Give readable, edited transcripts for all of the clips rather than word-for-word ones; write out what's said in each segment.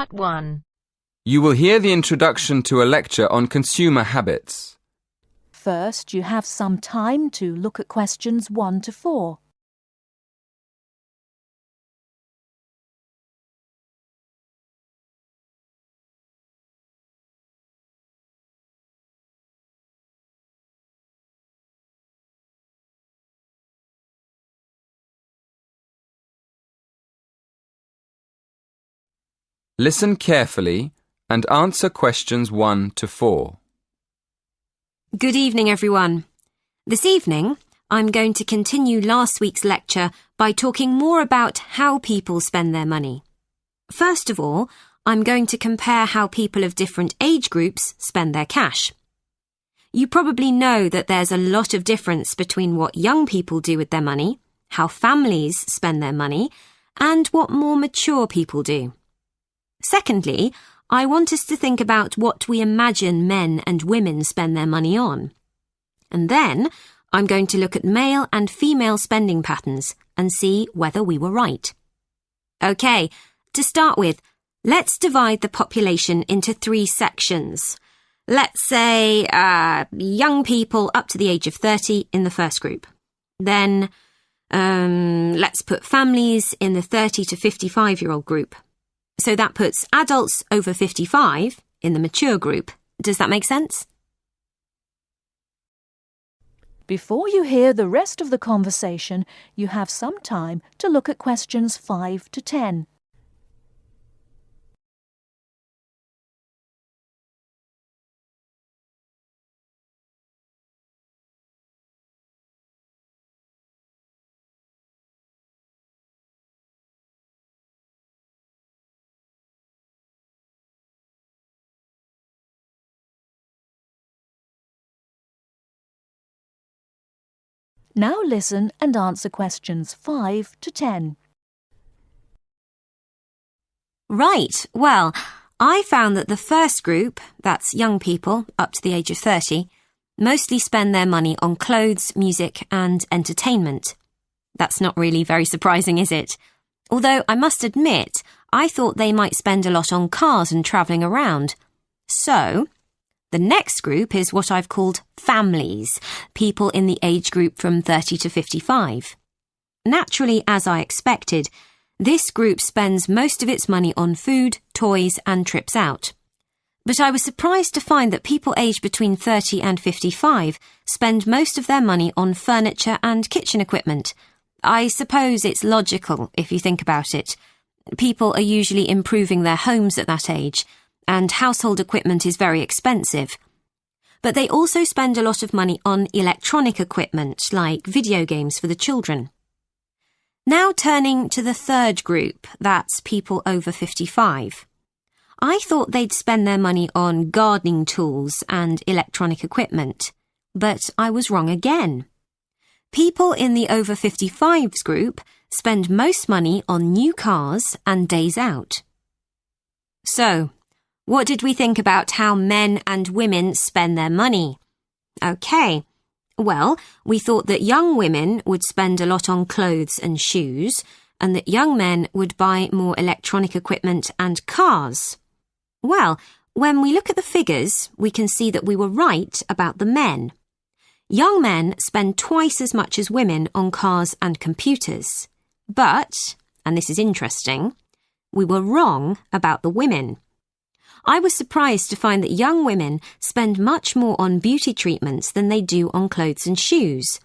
Part 1. You will hear the introduction to a lecture on consumer habits. First, you have some time to look at questions 1 to 4. Listen carefully and answer questions 1 to 4. Good evening, everyone. This evening, I'm going to continue last week's lecture by talking more about how people spend their money. First of all, I'm going to compare how people of different age groups spend their cash. You probably know that there's a lot of difference between what young people do with their money, how families spend their money, and what more mature people do. Secondly, I want us to think about what we imagine men and women spend their money on. And then, I'm going to look at male and female spending patterns and see whether we were right. OK, to start with, let's divide the population into 3 sections. Let's say young people up to the age of 30 in the first group. Then, let's put families in the 30 to 55-year-old group. So that puts adults over 55 in the mature group. Does that make sense? Before you hear the rest of the conversation, you have some time to look at questions 5 to 10. Now listen and answer questions 5 to 10. Right, well, I found that the first group, that's young people up to the age of 30, mostly spend their money on clothes, music and entertainment. That's not really very surprising, is it? Although I must admit, I thought they might spend a lot on cars and travelling around. So, the next group is what I've called families, people in the age group from 30 to 55. Naturally, as I expected, this group spends most of its money on food, toys and trips out. But I was surprised to find that people aged between 30 and 55 spend most of their money on furniture and kitchen equipment. I suppose it's logical if you think about it. People are usually improving their homes at that age, and household equipment is very expensive. But they also spend a lot of money on electronic equipment, like video games for the children. Now turning to the third group, that's people over 55. I thought they'd spend their money on gardening tools and electronic equipment, but I was wrong again. People in the over 55s group spend most money on new cars and days out. So, what did we think about how men and women spend their money? OK, well, we thought that young women would spend a lot on clothes and shoes, and that young men would buy more electronic equipment and cars. Well, when we look at the figures, we can see that we were right about the men. Young men spend twice as much as women on cars and computers. But, and this is interesting, we were wrong about the women. I was surprised to find that young women spend much more on beauty treatments than they do on clothes and shoes.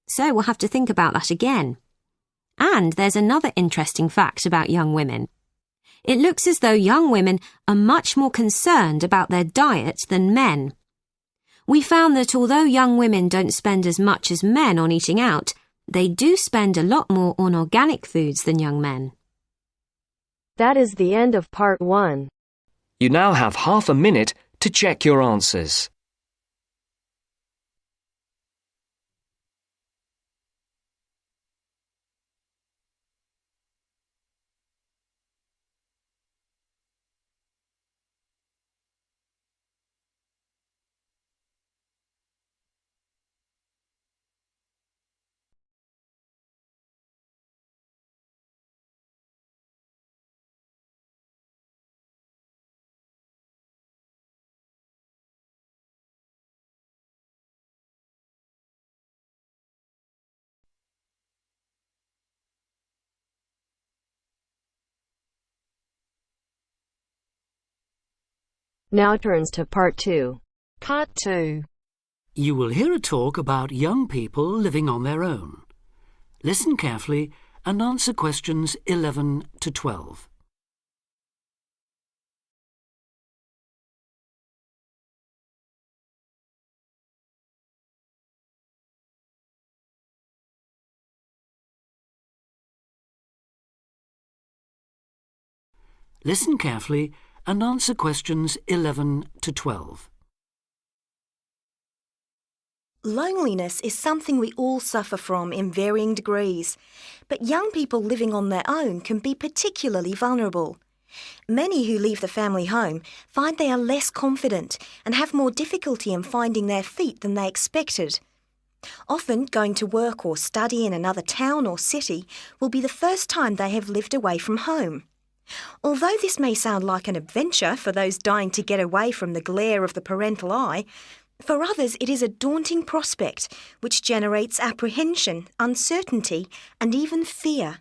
So we'll have to think about that again. And there's another interesting fact about young women. It looks as though young women are much more concerned about their diet than men. We found that although young women don't spend as much as men on eating out, they do spend a lot more on organic foods than young men. That is the end of part 1. You now have half a minute to check your answers. Now turns to part 2. Part 2. You will hear a talk about young people living on their own. Listen carefully and answer questions 11 to 12. Listen carefully and answer questions 11 to 12. Loneliness is something we all suffer from in varying degrees, but young people living on their own can be particularly vulnerable. Many who leave the family home find they are less confident and have more difficulty in finding their feet than they expected. Often, going to work or study in another town or city will be the first time they have lived away from home. Although this may sound like an adventure for those dying to get away from the glare of the parental eye, for others it is a daunting prospect which generates apprehension, uncertainty and even fear.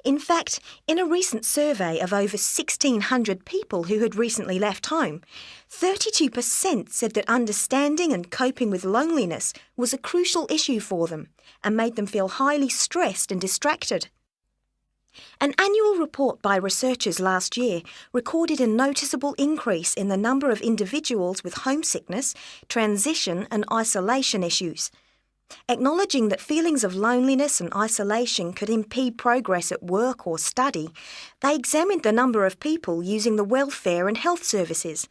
In fact, in a recent survey of over 1,600 people who had recently left home, 32% said that understanding and coping with loneliness was a crucial issue for them and made them feel highly stressed and distracted. An annual report by researchers last year recorded a noticeable increase in the number of individuals with homesickness, transition and isolation issues. Acknowledging that feelings of loneliness and isolation could impede progress at work or study, they examined the number of people using the welfare and health services.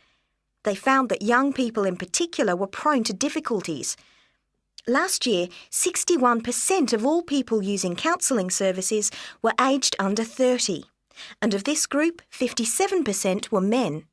They found that young people in particular were prone to difficulties. Last year, 61% of all people using counselling services were aged under 30, and of this group, 57% were men.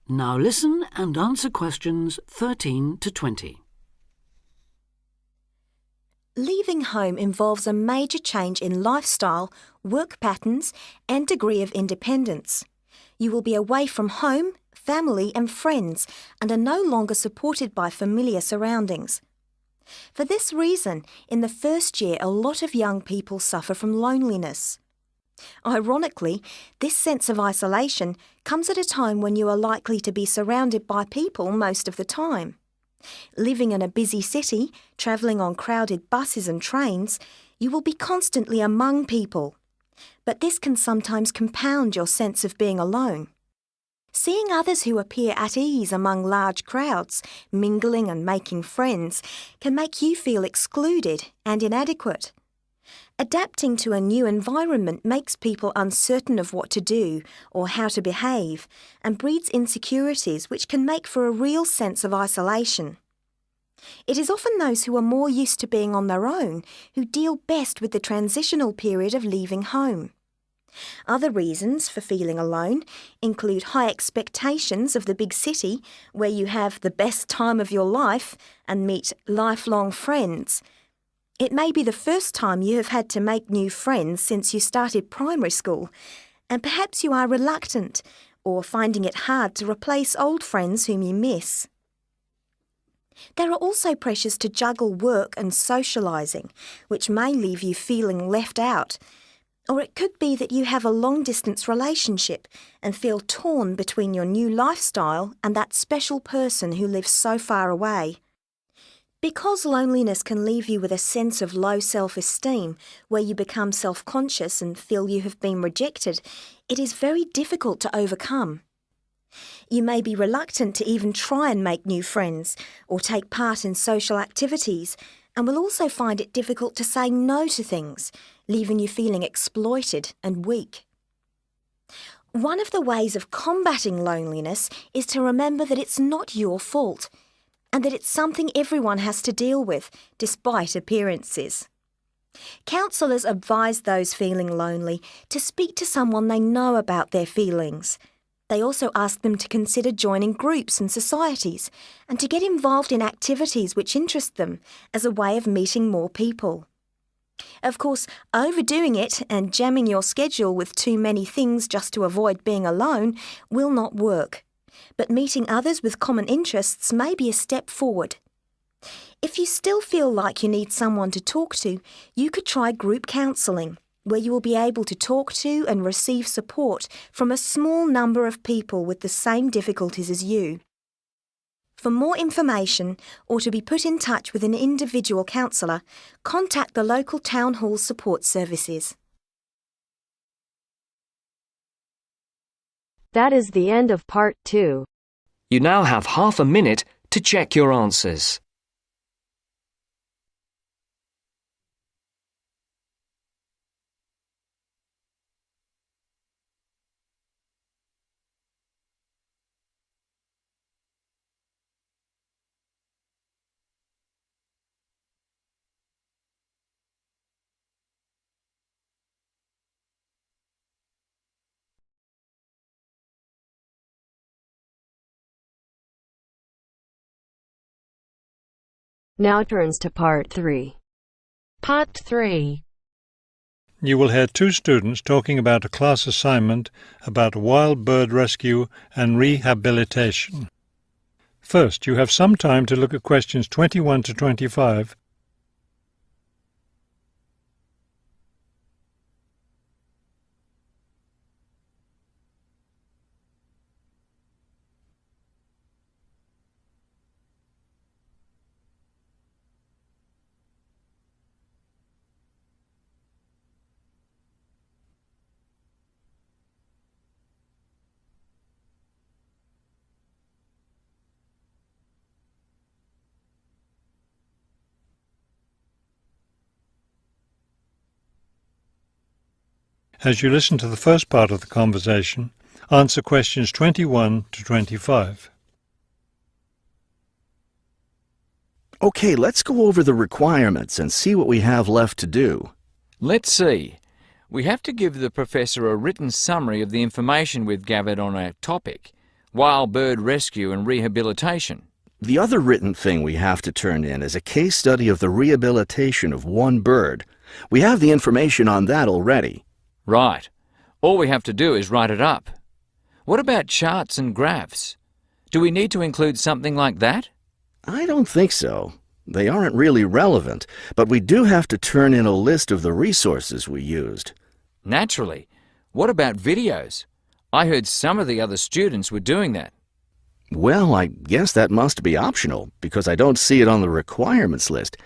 Now listen and answer questions 13 to 20. Leaving home involves a major change in lifestyle, work patterns and degree of independence. You will be away from home, family and friends and are no longer supported by familiar surroundings. For this reason, in the first year a lot of young people suffer from loneliness. Ironically, this sense of isolation comes at a time when you are likely to be surrounded by people most of the time. Living in a busy city, travelling on crowded buses and trains, you will be constantly among people. But this can sometimes compound your sense of being alone. Seeing others who appear at ease among large crowds, mingling and making friends, can make you feel excluded and inadequate. Adapting to a new environment makes people uncertain of what to do or how to behave and breeds insecurities which can make for a real sense of isolation. It is often those who are more used to being on their own who deal best with the transitional period of leaving home. Other reasons for feeling alone include high expectations of the big city where you have the best time of your life and meet lifelong friends. It may be the first time you have had to make new friends since you started primary school, and perhaps you are reluctant or finding it hard to replace old friends whom you miss. There are also pressures to juggle work and socialising, which may leave you feeling left out. Or it could be that you have a long-distance relationship and feel torn between your new lifestyle and that special person who lives so far away. Because loneliness can leave you with a sense of low self-esteem, where you become self-conscious and feel you have been rejected, it is very difficult to overcome. You may be reluctant to even try and make new friends or take part in social activities, and will also find it difficult to say no to things, leaving you feeling exploited and weak. One of the ways of combating loneliness is to remember that it's not your fault, and that it's something everyone has to deal with, despite appearances. Counsellors advise those feeling lonely to speak to someone they know about their feelings. They also ask them to consider joining groups and societies and to get involved in activities which interest them as a way of meeting more people. Of course, overdoing it and jamming your schedule with too many things just to avoid being alone will not work. But meeting others with common interests may be a step forward. If you still feel like you need someone to talk to, you could try group counselling, where you will be able to talk to and receive support from a small number of people with the same difficulties as you. For more information or to be put in touch with an individual counsellor, contact the local town hall support services. That is the end of part 2. You now have half a minute to check your answers. Now turns to part 3. Part 3. You will hear two students talking about a class assignment about wild bird rescue and rehabilitation. First, you have some time to look at questions 21 to 25. As you listen to the first part of the conversation, answer questions 21 to 25. Okay, let's go over the requirements and see what we have left to do. Let's see. We have to give the professor a written summary of the information we've gathered on our topic, wild bird rescue and rehabilitation. The other written thing we have to turn in is a case study of the rehabilitation of one bird. We have the information on that already. Right. All we have to do is write it up. What about charts and graphs? Do we need to include something like that? I don't think so. They aren't really relevant, but we do have to turn in a list of the resources we used. Naturally. What about videos? I heard some of the other students were doing that. Well, I guess that must be optional, because I don't see it on the requirements list.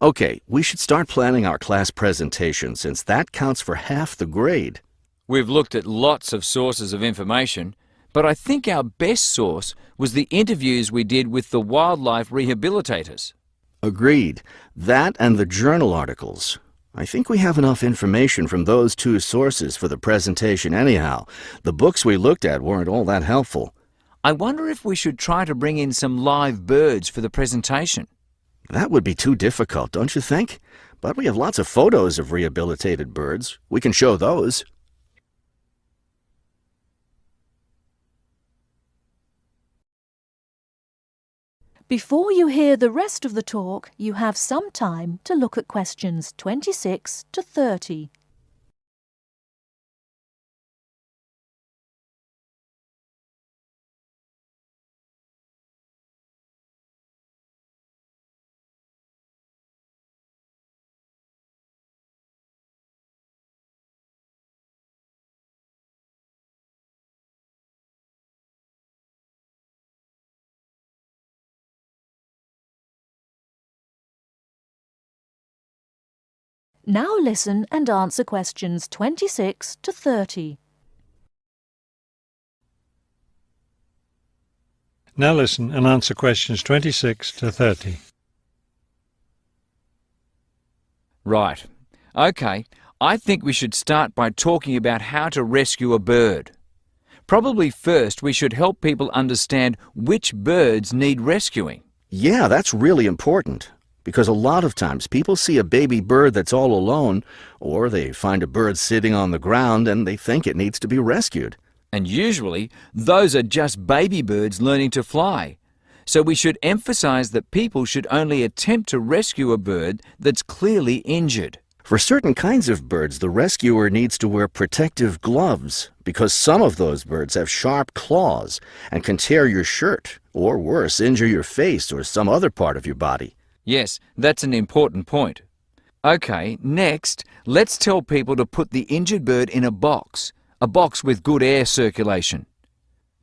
Okay, we should start planning our class presentation, since that counts for half the grade. We've looked at lots of sources of information, but I think our best source was the interviews we did with the wildlife rehabilitators. Agreed. That and the journal articles. I think we have enough information from those two sources for the presentation anyhow. The books we looked at weren't all that helpful. I wonder if we should try to bring in some live birds for the presentation. That would be too difficult, don't you think? But we have lots of photos of rehabilitated birds. We can show those. Before you hear the rest of the talk, you have some time to look at questions 26 to 30. Now listen and answer questions 26 to 30. Now listen and answer questions 26 to 30. Right. Okay, I think we should start by talking about how to rescue a bird. Probably first we should help people understand which birds need rescuing. Yeah, that's really important. because a lot of times people see a baby bird that's all alone, or they find a bird sitting on the ground and they think it needs to be rescued. And usually, those are just baby birds learning to fly. So we should emphasize that people should only attempt to rescue a bird that's clearly injured. For certain kinds of birds, the rescuer needs to wear protective gloves because some of those birds have sharp claws and can tear your shirt, or worse, injure your face or some other part of your body. Yes, that's an important point. Okay, next, let's tell people to put the injured bird in a box with good air circulation.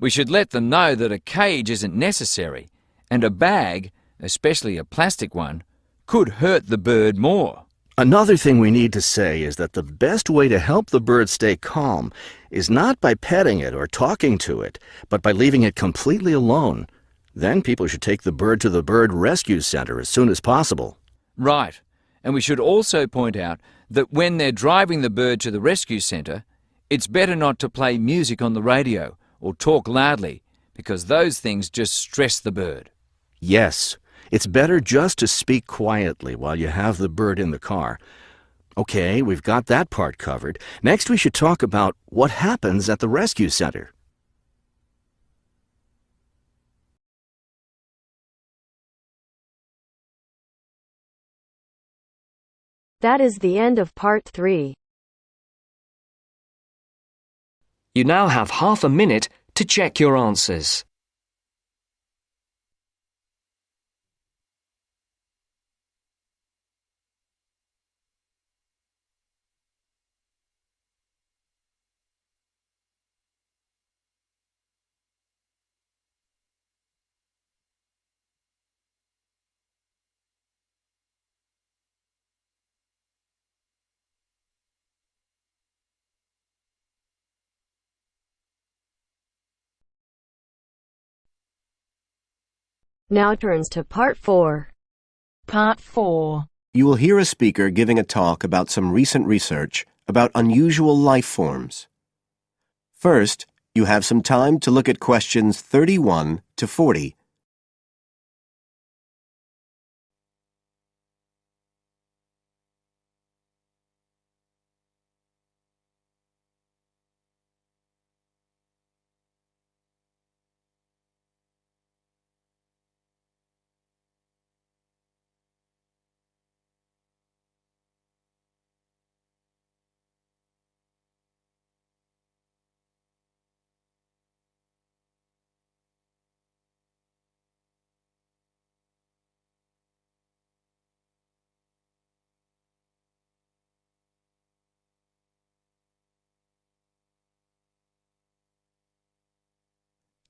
We should let them know that a cage isn't necessary, and a bag, especially a plastic one, could hurt the bird more. Another thing we need to say is that the best way to help the bird stay calm is not by petting it or talking to it, but by leaving it completely alone. Then people should take the bird to the bird rescue center as soon as possible. Right, and we should also point out that when they're driving the bird to the rescue center, it's better not to play music on the radio or talk loudly, because those things just stress the bird. Yes. It's better just to speak quietly while you have the bird in the car. Okay, we've got that part covered. Next, we should talk about what happens at the rescue center. That is the end of part 3. You now have half a minute to check your answers. Now turns to part 4. Part 4. You will hear a speaker giving a talk about some recent research about unusual life forms. First, you have some time to look at questions 31 to 40.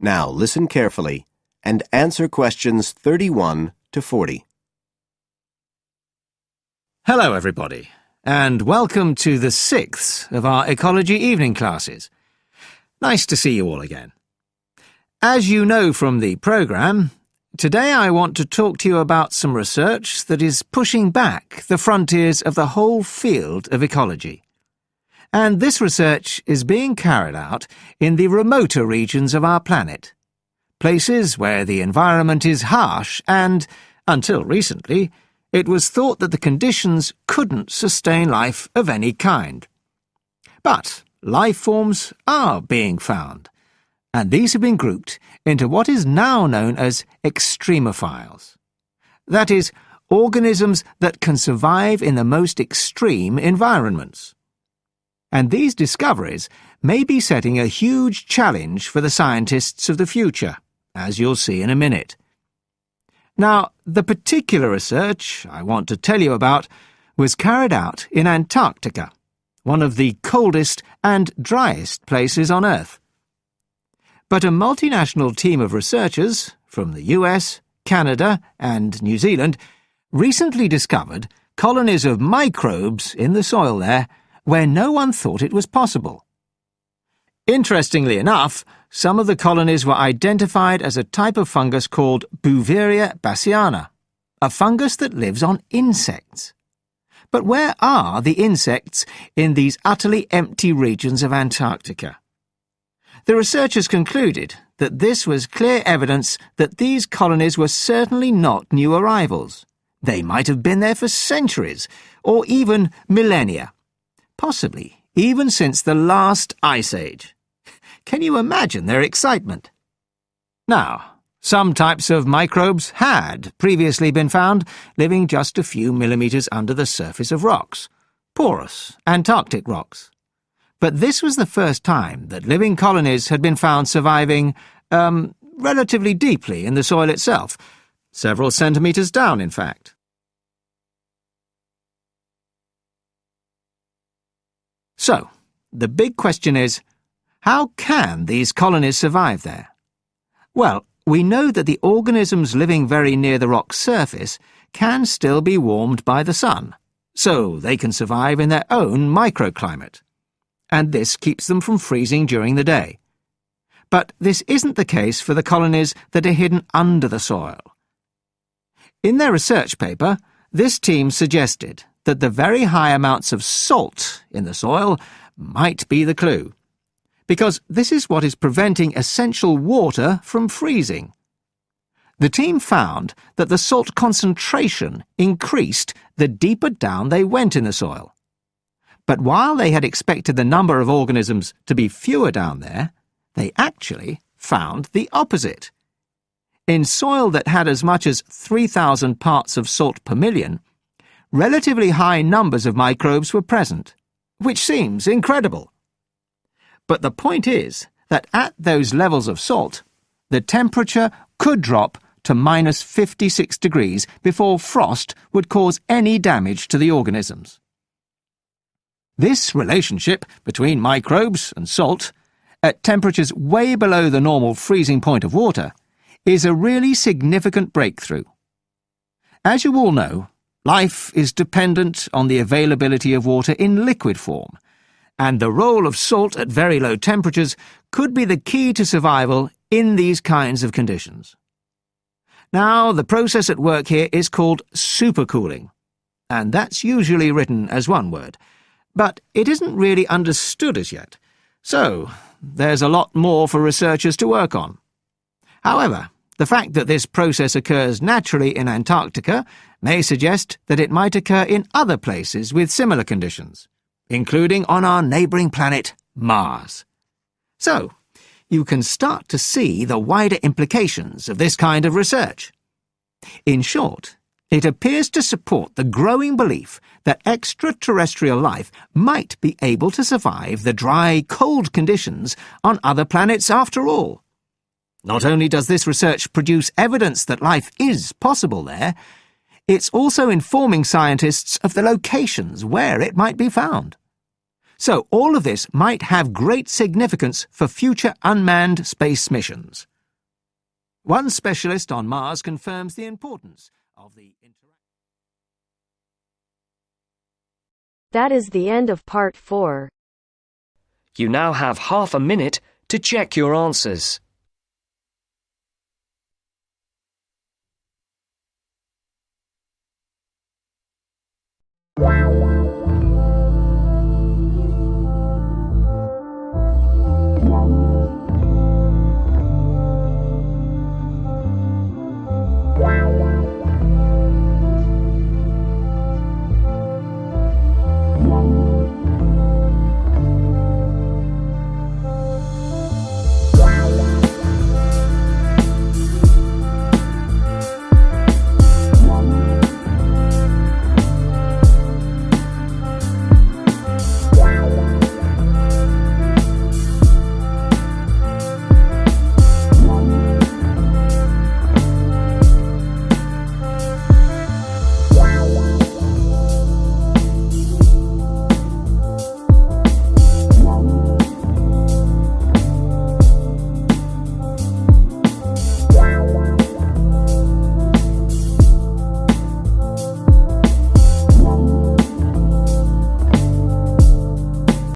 Now listen carefully and answer questions 31 to 40. Hello everybody, and welcome to the 6th of our ecology evening classes. Nice to see you all again. As you know from the programme, today I want to talk to you about some research that is pushing back the frontiers of the whole field of ecology. And this research is being carried out in the remoter regions of our planet, places where the environment is harsh and, until recently, it was thought that the conditions couldn't sustain life of any kind. But life forms are being found, and these have been grouped into what is now known as extremophiles. That is, organisms that can survive in the most extreme environments. And these discoveries may be setting a huge challenge for the scientists of the future, as you'll see in a minute. Now, the particular research I want to tell you about was carried out in Antarctica, one of the coldest and driest places on Earth. But a multinational team of researchers from the US, Canada, and New Zealand recently discovered colonies of microbes in the soil there where no one thought it was possible. Interestingly enough, some of the colonies were identified as a type of fungus called Bouveria bassiana, a fungus that lives on insects. But where are the insects in these utterly empty regions of Antarctica? The researchers concluded that this was clear evidence that these colonies were certainly not new arrivals, They might have been there for centuries, or even millennia. Possibly even since the last ice age. Can you imagine their excitement? Now, some types of microbes had previously been found living just a few millimetres under the surface of rocks, porous Antarctic rocks. But this was the first time that living colonies had been found surviving, relatively deeply in the soil itself, several centimetres down, in fact. So, the big question is, how can these colonies survive there? Well, we know that the organisms living very near the rock's surface can still be warmed by the sun, so they can survive in their own microclimate. And this keeps them from freezing during the day. But this isn't the case for the colonies that are hidden under the soil. In their research paper, this team suggested that the very high amounts of salt in the soil might be the clue, because this is what is preventing essential water from freezing. The team found that the salt concentration increased the deeper down they went in the soil. But while they had expected the number of organisms to be fewer down there, they actually found the opposite. In soil that had as much as 3,000 parts of salt per million, relatively high numbers of microbes were present, which seems incredible. But the point is that at those levels of salt, the temperature could drop to minus 56 degrees before frost would cause any damage to the organisms. This relationship between microbes and salt, at temperatures way below the normal freezing point of water, is a really significant breakthrough. As you all know, life is dependent on the availability of water in liquid form, and the role of salt at very low temperatures could be the key to survival in these kinds of conditions. Now, the process at work here is called supercooling, and that's usually written as one word, but it isn't really understood as yet, so there's a lot more for researchers to work on. However, the fact that this process occurs naturally in Antarctica may suggest that it might occur in other places with similar conditions, including on our neighbouring planet, Mars. So, you can start to see the wider implications of this kind of research. In short, it appears to support the growing belief that extraterrestrial life might be able to survive the dry, cold conditions on other planets after all. Not only does this research produce evidence that life is possible there, it's also informing scientists of the locations where it might be found. So all of this might have great significance for future unmanned space missions. One specialist on Mars confirms the importance of the interaction. That is the end of part 4. You now have half a minute to check your answers. Wow.